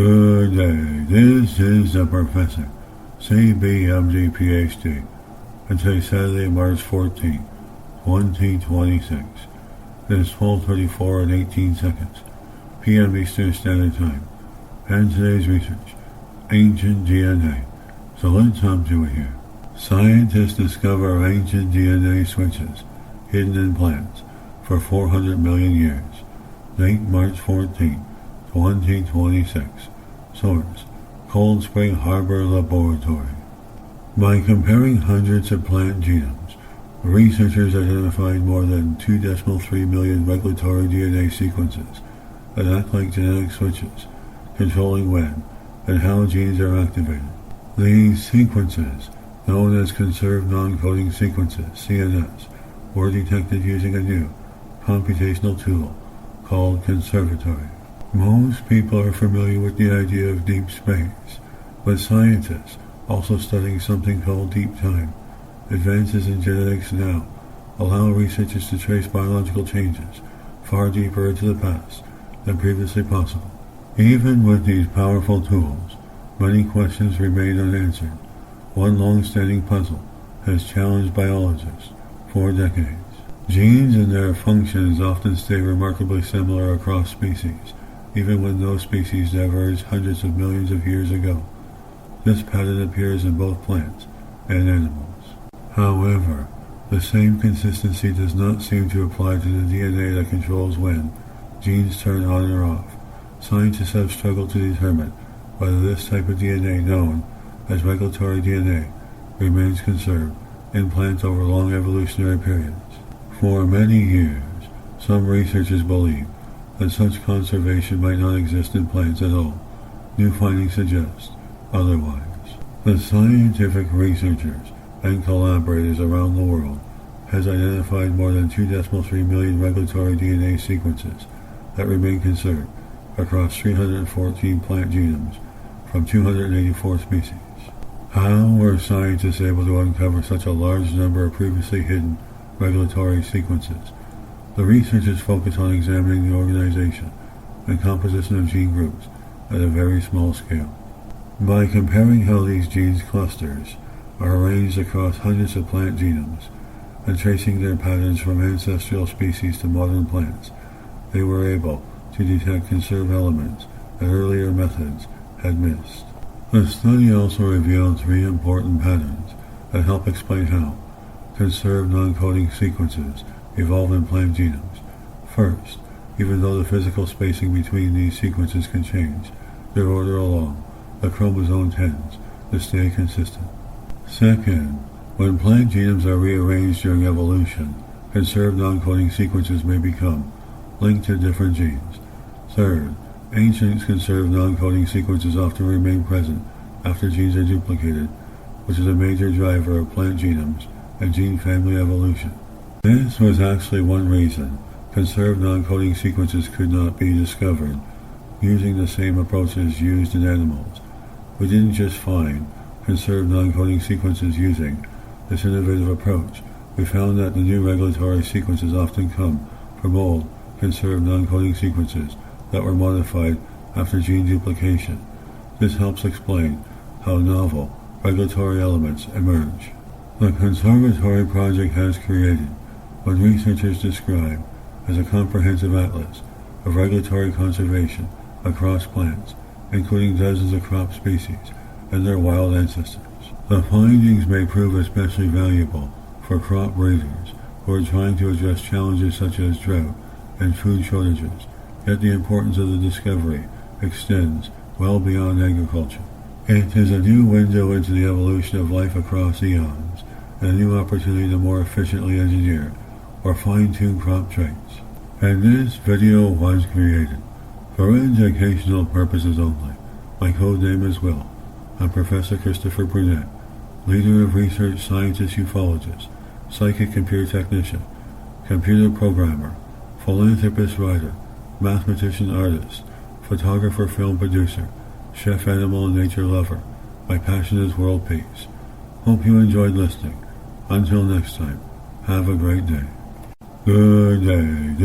Good day, this is the Professor, CBMG PhD, and today's Saturday, March 14, 2026. It is 12:34 and 18 seconds, p.m. Eastern Standard Time, and today's research, ancient DNA. So let's hop to it here. Scientists discover ancient DNA switches hidden in plants for 400 million years. Date March 14, 2026. Source: Cold Spring Harbor Laboratory. By comparing hundreds of plant genomes, researchers identified more than 2.3 million regulatory DNA sequences that act like genetic switches, controlling when and how genes are activated. These sequences, known as conserved non-coding sequences, CNS, were detected using a new computational tool called conservatory. Most people are familiar with the idea of deep space, but scientists also studying something called deep time. Advances in genetics now allow researchers to trace biological changes far deeper into the past than previously possible. Even with these powerful tools, many questions remain unanswered. One long-standing puzzle has challenged biologists for decades. Genes and their functions often stay remarkably similar across species, even when those species diverged hundreds of millions of years ago. This pattern appears in both plants and animals. However, the same consistency does not seem to apply to the DNA that controls when genes turn on or off. Scientists have struggled to determine whether this type of DNA, known as regulatory DNA, remains conserved in plants over long evolutionary periods. For many years, some researchers believe that such conservation might not exist in plants at all. New findings suggest otherwise. The scientific researchers and collaborators around the world has identified more than 2.3 million regulatory DNA sequences that remain conserved across 314 plant genomes from 284 species. How were scientists able to uncover such a large number of previously hidden regulatory sequences? The researchers focus on examining the organization and composition of gene groups at a very small scale. By comparing how these genes clusters are arranged across hundreds of plant genomes and tracing their patterns from ancestral species to modern plants, they were able to detect conserved elements that earlier methods had missed. The study also revealed three important patterns that help explain how conserved non-coding sequences evolve in plant genomes. First, even though the physical spacing between these sequences can change, their order along the chromosome tends to stay consistent. Second, when plant genomes are rearranged during evolution, conserved non-coding sequences may become linked to different genes. Third, ancient conserved non-coding sequences often remain present after genes are duplicated, which is a major driver of plant genomes and gene family evolution. This was actually one reason conserved non-coding sequences could not be discovered using the same approaches used in animals. We didn't just find conserved non-coding sequences using this innovative approach. We found that the new regulatory sequences often come from old conserved non-coding sequences that were modified after gene duplication. This helps explain how novel regulatory elements emerge. The Conservatory project has created what researchers describe as a comprehensive atlas of regulatory conservation across plants, including dozens of crop species and their wild ancestors. The findings may prove especially valuable for crop breeders who are trying to address challenges such as drought and food shortages, yet the importance of the discovery extends well beyond agriculture. It is a new window into the evolution of life across eons, and a new opportunity to more efficiently engineer or fine-tune crop traits. And this video was created for educational purposes only. My code name is Will. I'm Professor Christopher Brunet, leader of research scientist, ufologist, psychic computer technician, computer programmer, philanthropist writer, mathematician artist, photographer film producer, chef animal and nature lover. My passion is world peace. Hope you enjoyed listening. Until next time, have a great day. Good day.